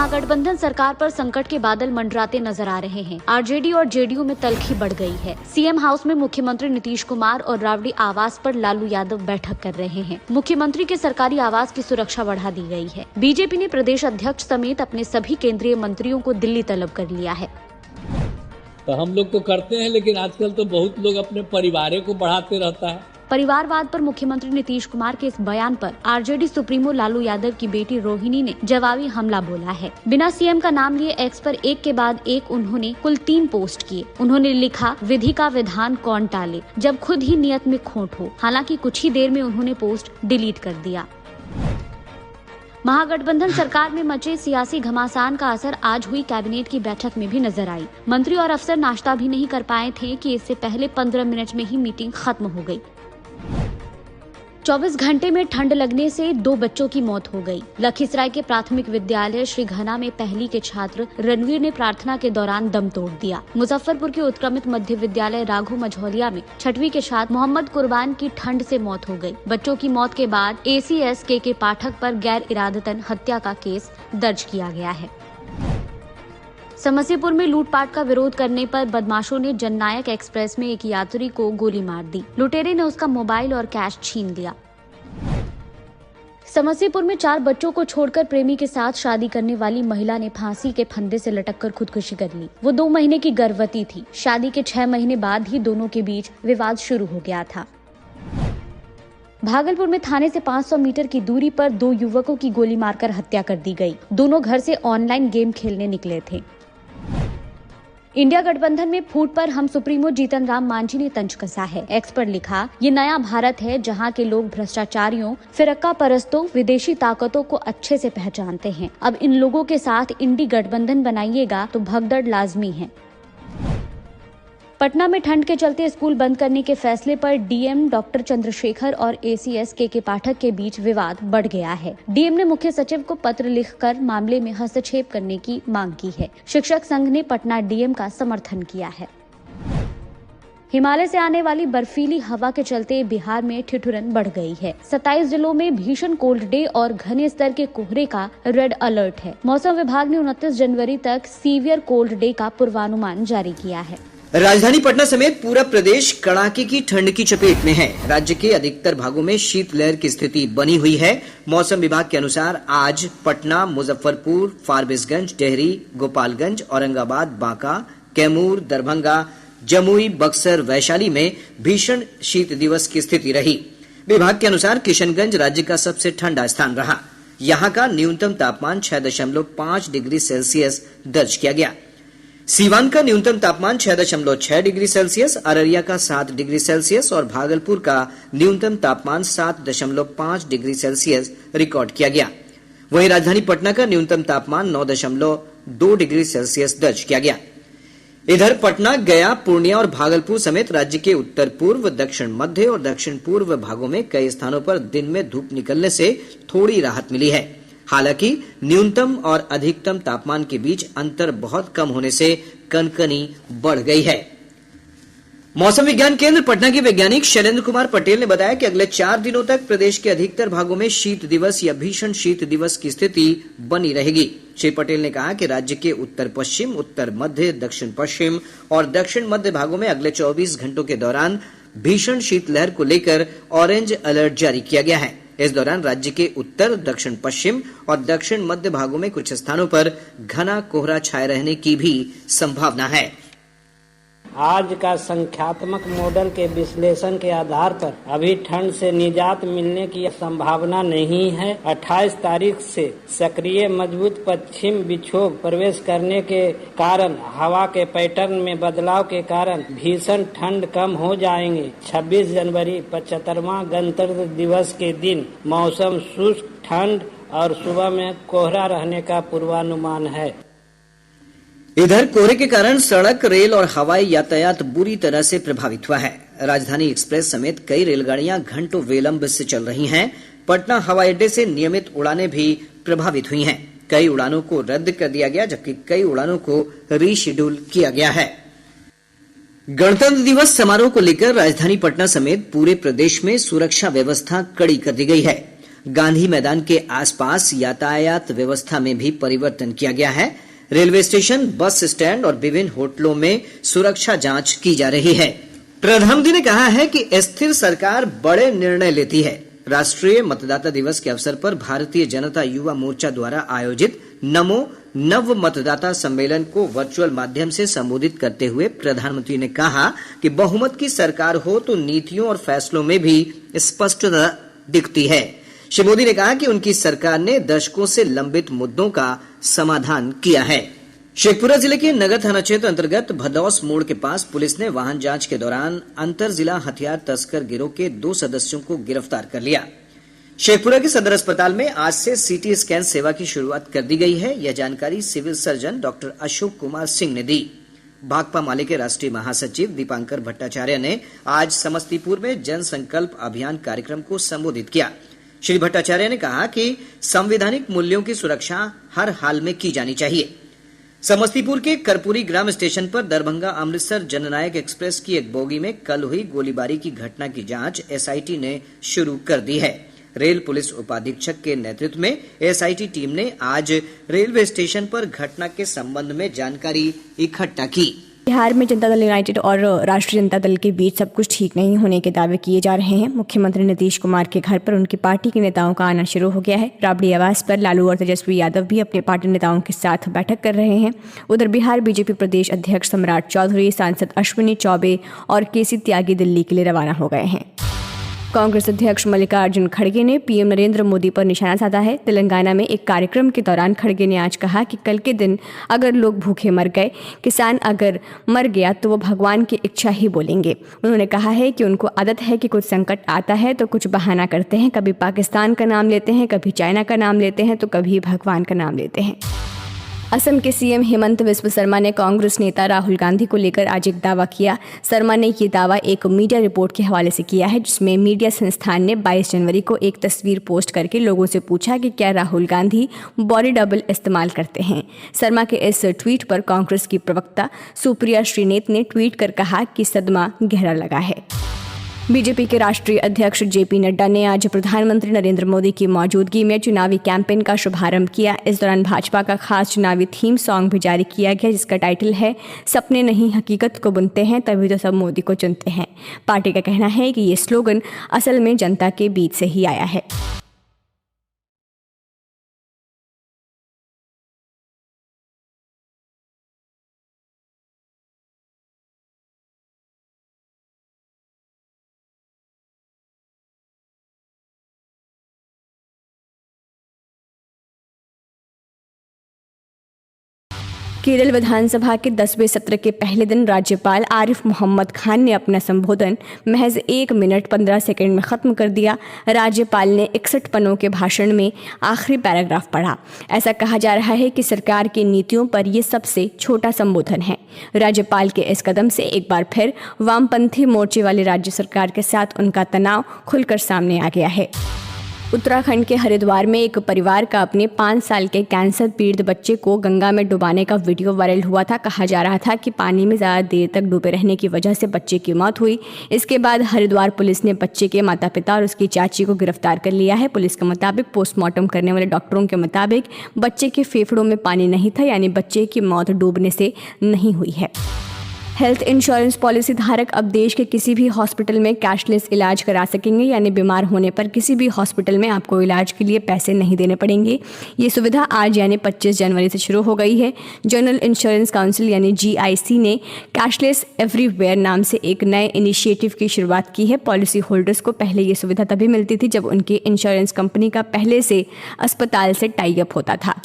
महागठबंधन सरकार पर संकट के बादल मंडराते नजर आ रहे हैं। आरजेडी और जेडीयू में तल्खी बढ़ गई है। सीएम हाउस में मुख्यमंत्री नीतीश कुमार और राबड़ी आवास पर लालू यादव बैठक कर रहे हैं। मुख्यमंत्री के सरकारी आवास की सुरक्षा बढ़ा दी गई है। बीजेपी ने प्रदेश अध्यक्ष समेत अपने सभी केंद्रीय मंत्रियों को दिल्ली तलब कर लिया है। तो हम लोग तो करते हैं, लेकिन आजकल तो बहुत लोग अपने परिवार को बढ़ाते रहता है। परिवारवाद पर मुख्यमंत्री नीतीश कुमार के इस बयान पर आरजेडी सुप्रीमो लालू यादव की बेटी रोहिणी ने जवाबी हमला बोला है। बिना सीएम का नाम लिए एक्स पर एक के बाद एक उन्होंने कुल 3 पोस्ट किए। उन्होंने लिखा, विधि का विधान कौन टाले, जब खुद ही नियत में खोट हो। हालांकि कुछ ही देर में उन्होंने पोस्ट डिलीट कर दिया। महागठबंधन सरकार में मचे सियासी घमासान का असर आज हुई कैबिनेट की बैठक में भी नजर आई। मंत्री और अफसर नाश्ता भी नहीं कर पाए थे कि इससे पहले 15 मिनट में ही मीटिंग खत्म हो गई। 24 घंटे में ठंड लगने से 2 बच्चों की मौत हो गई। लखीसराय के प्राथमिक विद्यालय श्री घना में पहली के छात्र रणवीर ने प्रार्थना के दौरान दम तोड़ दिया। मुजफ्फरपुर के उत्क्रमित मध्य विद्यालय राघू मझौलिया में 6वीं के छात्र मोहम्मद कुर्बान की ठंड से मौत हो गई। बच्चों की मौत के बाद एसीएस के पाठक पर गैर इरादतन हत्या का केस दर्ज किया गया है। समस्तीपुर में लूटपाट का विरोध करने पर बदमाशों ने जननायक एक्सप्रेस में एक यात्री को गोली मार दी। लुटेरे ने उसका मोबाइल और कैश छीन लिया। समस्तीपुर में 4 बच्चों को छोड़कर प्रेमी के साथ शादी करने वाली महिला ने फांसी के फंदे से लटककर खुदकुशी कर ली। वो 2 महीने की गर्भवती थी। शादी के 6 महीने बाद ही दोनों के बीच विवाद शुरू हो गया था। भागलपुर में थाने से 500 मीटर की दूरी पर 2 युवकों की गोली मारकर हत्या कर दी गई। दोनों घर से ऑनलाइन गेम खेलने निकले थे। इंडिया गठबंधन में फूट पर हम सुप्रीमो जीतन राम मांझी ने तंज कसा है। एक्स पर लिखा, ये नया भारत है जहां के लोग भ्रष्टाचारियों, फिरक्का परस्तों, विदेशी ताकतों को अच्छे से पहचानते हैं। अब इन लोगों के साथ इंडी गठबंधन बनाइएगा तो भगदड़ लाजमी है। पटना में ठंड के चलते स्कूल बंद करने के फैसले पर डीएम डॉक्टर चंद्रशेखर और एसीएस के पाठक के बीच विवाद बढ़ गया है। डीएम ने मुख्य सचिव को पत्र लिखकर मामले में हस्तक्षेप करने की मांग की है। शिक्षक संघ ने पटना डीएम का समर्थन किया है। हिमालय से आने वाली बर्फीली हवा के चलते बिहार में ठिठुरन बढ़ गई है। 27 जिलों में भीषण कोल्ड डे और घने स्तर के कोहरे का रेड अलर्ट है। मौसम विभाग ने 29 जनवरी तक सीवियर कोल्ड डे का पूर्वानुमान जारी किया है। राजधानी पटना समेत पूरा प्रदेश कड़ाके की ठंड की चपेट में है। राज्य के अधिकतर भागों में शीतलहर की स्थिति बनी हुई है। मौसम विभाग के अनुसार आज पटना, मुजफ्फरपुर, फारबिसगंज, डेहरी, गोपालगंज, औरंगाबाद, बांका, कैमूर, दरभंगा, जमुई, बक्सर, वैशाली में भीषण शीत दिवस की स्थिति रही। विभाग के अनुसार किशनगंज राज्य का सबसे ठंडा स्थान रहा। यहाँ का न्यूनतम तापमान 6.5 डिग्री सेल्सियस दर्ज किया गया। सीवान का न्यूनतम तापमान 6.6 डिग्री सेल्सियस, अररिया का 7 डिग्री सेल्सियस और भागलपुर का न्यूनतम तापमान 7.5 डिग्री सेल्सियस रिकॉर्ड किया गया। वहीं राजधानी पटना का न्यूनतम तापमान 9.2 डिग्री सेल्सियस दर्ज किया गया। इधर पटना, गया, पूर्णिया और भागलपुर समेत राज्य के उत्तर पूर्व, दक्षिण मध्य और दक्षिण पूर्व भागों में कई स्थानों पर दिन में धूप निकलने से थोड़ी राहत मिली है। हालांकि न्यूनतम और अधिकतम तापमान के बीच अंतर बहुत कम होने से कनकनी बढ़ गई है। मौसम विज्ञान केंद्र पटना के वैज्ञानिक शैलेंद्र कुमार पटेल ने बताया कि अगले 4 दिनों तक प्रदेश के अधिकतर भागों में शीत दिवस या भीषण शीत दिवस की स्थिति बनी रहेगी। श्री पटेल ने कहा कि राज्य के उत्तर पश्चिम, उत्तर मध्य, दक्षिण पश्चिम और दक्षिण मध्य भागों में अगले 24 घंटों के दौरान भीषण शीतलहर को लेकर ऑरेंज अलर्ट जारी किया गया है। इस दौरान राज्य के उत्तर, दक्षिण पश्चिम और दक्षिण मध्य भागों में कुछ स्थानों पर घना कोहरा छाए रहने की भी संभावना है। आज का संख्यात्मक मॉडल के विश्लेषण के आधार पर अभी ठंड से निजात मिलने की संभावना नहीं है। 28 तारीख से सक्रिय मजबूत पश्चिम विक्षोभ प्रवेश करने के कारण हवा के पैटर्न में बदलाव के कारण भीषण ठंड कम हो जाएंगे। 26 जनवरी 75वां गणतंत्र दिवस के दिन मौसम शुष्क, ठंड और सुबह में कोहरा रहने का पूर्वानुमान है। इधर कोहरे के कारण सड़क, रेल और हवाई यातायात बुरी तरह से प्रभावित हुआ है। राजधानी एक्सप्रेस समेत कई रेलगाड़ियां घंटों विलंब से चल रही हैं। पटना हवाई अड्डे से नियमित उड़ानें भी प्रभावित हुई हैं। कई उड़ानों को रद्द कर दिया गया, जबकि कई उड़ानों को रीशेड्यूल किया गया है। गणतंत्र दिवस समारोह को लेकर राजधानी पटना समेत पूरे प्रदेश में सुरक्षा व्यवस्था कड़ी कर दी गई है। गांधी मैदान के आसपास यातायात व्यवस्था में भी परिवर्तन किया गया है। रेलवे स्टेशन, बस स्टैंड और विभिन्न होटलों में सुरक्षा जांच की जा रही है। प्रधानमंत्री ने कहा है कि स्थिर सरकार बड़े निर्णय लेती है। राष्ट्रीय मतदाता दिवस के अवसर पर भारतीय जनता युवा मोर्चा द्वारा आयोजित नमो नव मतदाता सम्मेलन को वर्चुअल माध्यम से संबोधित करते हुए प्रधानमंत्री ने कहा कि बहुमत की सरकार हो तो नीतियों और फैसलों में भी स्पष्टता दिखती है। श्री मोदी ने कहा कि उनकी सरकार ने दशकों से लंबित मुद्दों का समाधान किया है। शेखपुरा जिले के नगर थाना क्षेत्र अंतर्गत भदौस मोड़ के पास पुलिस ने वाहन जांच के दौरान अंतर जिला हथियार तस्कर गिरोह के 2 सदस्यों को गिरफ्तार कर लिया। शेखपुरा के सदर अस्पताल में आज से सीटी स्कैन सेवा की शुरुआत कर दी गई है। यह जानकारी civil surgeon doctor Ashok Kumar Singh ने दी। भाकपा माले के राष्ट्रीय महासचिव दीपांकर भट्टाचार्य ने आज समस्तीपुर में जन संकल्प अभियान कार्यक्रम को संबोधित किया। श्री भट्टाचार्य ने कहा कि संवैधानिक मूल्यों की सुरक्षा हर हाल में की जानी चाहिए। समस्तीपुर के करपुरी ग्राम स्टेशन पर दरभंगा अमृतसर जननायक एक्सप्रेस की एक बोगी में कल हुई गोलीबारी की घटना की जांच एसआईटी ने शुरू कर दी है। रेल पुलिस उपाधीक्षक के नेतृत्व में एसआईटी टीम ने आज रेलवे स्टेशन पर घटना के संबंध में जानकारी इकट्ठा की। बिहार में जनता दल यूनाइटेड और राष्ट्रीय जनता दल के बीच सब कुछ ठीक नहीं होने के दावे किए जा रहे हैं। मुख्यमंत्री नीतीश कुमार के घर पर उनकी पार्टी के नेताओं का आना शुरू हो गया है। राबड़ी आवास पर लालू और तेजस्वी यादव भी अपने पार्टी नेताओं के साथ बैठक कर रहे हैं। उधर बिहार बीजेपी प्रदेश अध्यक्ष सम्राट चौधरी, सांसद अश्विनी चौबे और केसी त्यागी दिल्ली के लिए रवाना हो गए हैं। कांग्रेस अध्यक्ष मल्लिकार्जुन खड़गे ने पीएम नरेंद्र मोदी पर निशाना साधा है। तेलंगाना में एक कार्यक्रम के दौरान खड़गे ने आज कहा कि कल के दिन अगर लोग भूखे मर गए, किसान अगर मर गया तो वो भगवान की इच्छा ही बोलेंगे। उन्होंने कहा है कि उनको आदत है कि कुछ संकट आता है तो कुछ बहाना करते हैं, कभी पाकिस्तान का नाम लेते हैं, कभी चाइना का नाम लेते हैं तो कभी भगवान का नाम लेते हैं। असम के सीएम हेमंत बिस्व शर्मा ने कांग्रेस नेता राहुल गांधी को लेकर आज एक दावा किया। शर्मा ने ये दावा एक मीडिया रिपोर्ट के हवाले से किया है, जिसमें मीडिया संस्थान ने 22 जनवरी को एक तस्वीर पोस्ट करके लोगों से पूछा कि क्या राहुल गांधी बॉडी डबल इस्तेमाल करते हैं। शर्मा के इस ट्वीट पर कांग्रेस की प्रवक्ता सुप्रिया श्रीनेत ने ट्वीट कर कहा कि सदमा गहरा लगा है। बीजेपी के राष्ट्रीय अध्यक्ष जेपी नड्डा ने आज प्रधानमंत्री नरेंद्र मोदी की मौजूदगी में चुनावी कैंपेन का शुभारंभ किया। इस दौरान भाजपा का खास चुनावी थीम सॉन्ग भी जारी किया गया, जिसका टाइटल है सपने नहीं हकीकत को बुनते हैं तभी तो सब मोदी को चुनते हैं। पार्टी का कहना है कि ये स्लोगन असल में जनता के बीच से ही आया है। केरल विधानसभा के 10वें सत्र के पहले दिन राज्यपाल आरिफ मोहम्मद खान ने अपना संबोधन महज 1 मिनट 15 सेकंड में खत्म कर दिया। राज्यपाल ने 61 पन्नों के भाषण में आखिरी पैराग्राफ पढ़ा। ऐसा कहा जा रहा है कि सरकार की नीतियों पर यह सबसे छोटा संबोधन है। राज्यपाल के इस कदम से एक बार फिर वामपंथी मोर्चे वाली राज्य सरकार के साथ उनका तनाव खुलकर सामने आ गया है। उत्तराखंड के हरिद्वार में एक परिवार का अपने 5 साल के कैंसर पीड़ित बच्चे को गंगा में डुबाने का वीडियो वायरल हुआ था। कहा जा रहा था कि पानी में ज़्यादा देर तक डूबे रहने की वजह से बच्चे की मौत हुई। इसके बाद हरिद्वार पुलिस ने बच्चे के माता पिता और उसकी चाची को गिरफ्तार कर लिया है। पुलिस के मुताबिक पोस्टमार्टम करने वाले डॉक्टरों के मुताबिक बच्चे के फेफड़ों में पानी नहीं था, यानी बच्चे की मौत डूबने से नहीं हुई है। हेल्थ इंश्योरेंस पॉलिसी धारक अब देश के किसी भी हॉस्पिटल में कैशलेस इलाज करा सकेंगे, यानी बीमार होने पर किसी भी हॉस्पिटल में आपको इलाज के लिए पैसे नहीं देने पड़ेंगे। ये सुविधा आज यानी 25 जनवरी से शुरू हो गई है। जनरल इंश्योरेंस काउंसिल यानी GIC ने कैशलेस एवरीवेयर नाम से एक नए इनिशिएटिव की शुरुआत की है। पॉलिसी होल्डर्स को पहले ये सुविधा तभी मिलती थी जब उनकी इंश्योरेंस कंपनी का पहले से अस्पताल से टाई अप होता था।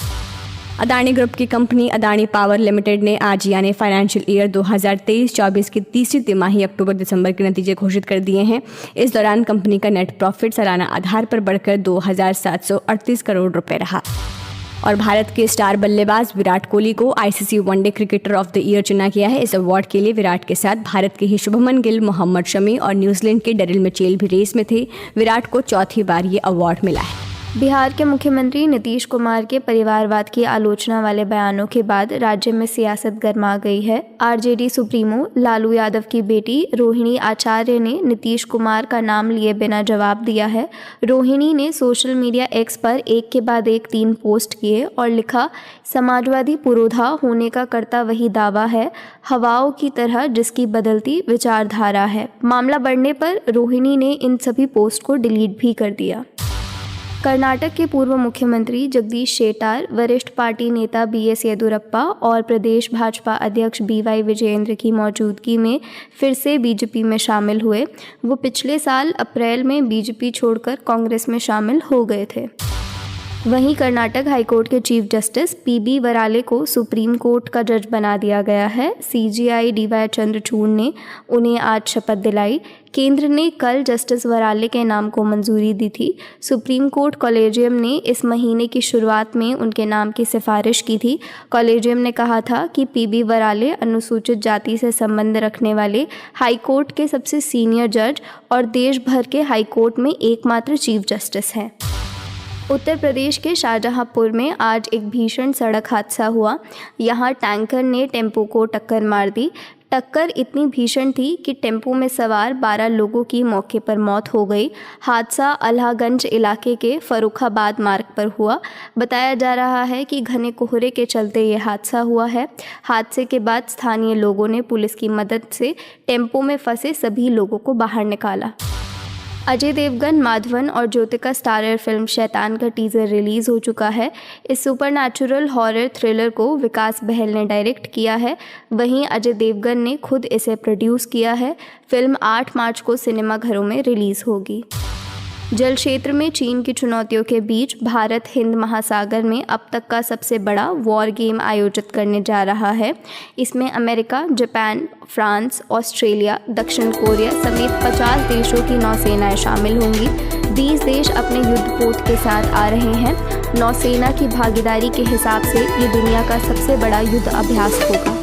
अदानी ग्रुप की कंपनी अदानी पावर लिमिटेड ने आज यानी फाइनेंशियल ईयर 2023-24 की तीसरी तिमाही अक्टूबर-दिसंबर के नतीजे घोषित कर दिए हैं। इस दौरान कंपनी का नेट प्रॉफिट सालाना आधार पर बढ़कर 2,738 करोड़ रुपए रहा। और भारत के स्टार बल्लेबाज विराट कोहली को ICC one day cricketer of the year चुना गया है। इस अवार्ड के लिए विराट के साथ भारत के ही शुभमन गिल, मोहम्मद शमी और न्यूजीलैंड के डेरिल मिचेल भी रेस में थे। विराट को चौथी बार ये अवार्ड मिला है। बिहार के मुख्यमंत्री नीतीश कुमार के परिवारवाद की आलोचना वाले बयानों के बाद राज्य में सियासत गर्मा गई है। आरजेडी सुप्रीमो लालू यादव की बेटी रोहिणी आचार्य ने नीतीश कुमार का नाम लिए बिना जवाब दिया है। रोहिणी ने सोशल मीडिया एक्स पर एक के बाद एक 3 पोस्ट किए और लिखा, समाजवादी पुरोधा होने का करता वही दावा है, हवाओं की तरह जिसकी बदलती विचारधारा है। मामला बढ़ने पर रोहिणी ने इन सभी पोस्ट को डिलीट भी कर दिया। कर्नाटक के पूर्व मुख्यमंत्री जगदीश शेट्टार, वरिष्ठ पार्टी नेता BS येदियुरप्पा और प्रदेश भाजपा अध्यक्ष BY विजयेंद्र की मौजूदगी में फिर से बीजेपी में शामिल हुए। वो पिछले साल अप्रैल में बीजेपी छोड़कर कांग्रेस में शामिल हो गए थे। वहीं कर्नाटक हाईकोर्ट के चीफ जस्टिस PB वराले को सुप्रीम कोर्ट का जज बना दिया गया है। CJI DY चंद्रचूड़ ने उन्हें आज शपथ दिलाई। केंद्र ने कल जस्टिस वराले के नाम को मंजूरी दी थी। सुप्रीम कोर्ट कॉलेजियम ने इस महीने की शुरुआत में उनके नाम की सिफारिश की थी। कॉलेजियम ने कहा था कि PB वराले अनुसूचित जाति से संबंध रखने वाले हाईकोर्ट के सबसे सीनियर जज और देश भर के हाईकोर्ट में एकमात्र चीफ जस्टिस हैं। उत्तर प्रदेश के शाहजहांपुर में आज एक भीषण सड़क हादसा हुआ। यहाँ टैंकर ने टेम्पो को टक्कर मार दी। टक्कर इतनी भीषण थी कि टेम्पो में सवार 12 लोगों की मौके पर मौत हो गई। हादसा अल्लाहगंज इलाके के फर्रुखाबाद मार्ग पर हुआ। बताया जा रहा है कि घने कोहरे के चलते ये हादसा हुआ है। हादसे के बाद स्थानीय लोगों ने पुलिस की मदद से टेम्पो में फंसे सभी लोगों को बाहर निकाला। अजय देवगन, माधवन और ज्योतिका स्टारर फिल्म शैतान का टीज़र रिलीज़ हो चुका है। इस सुपरनैचुरल हॉरर थ्रिलर को विकास बहल ने डायरेक्ट किया है। वहीं अजय देवगन ने खुद इसे प्रोड्यूस किया है। फिल्म 8 मार्च को सिनेमाघरों में रिलीज़ होगी। जल क्षेत्र में चीन की चुनौतियों के बीच भारत हिंद महासागर में अब तक का सबसे बड़ा वॉर गेम आयोजित करने जा रहा है। इसमें अमेरिका, जापान, फ्रांस, ऑस्ट्रेलिया, दक्षिण कोरिया समेत 50 देशों की नौसेनाएं शामिल होंगी। 20 देश अपने युद्धपोत के साथ आ रहे हैं। नौसेना की भागीदारी के हिसाब से ये दुनिया का सबसे बड़ा युद्ध अभ्यास होगा।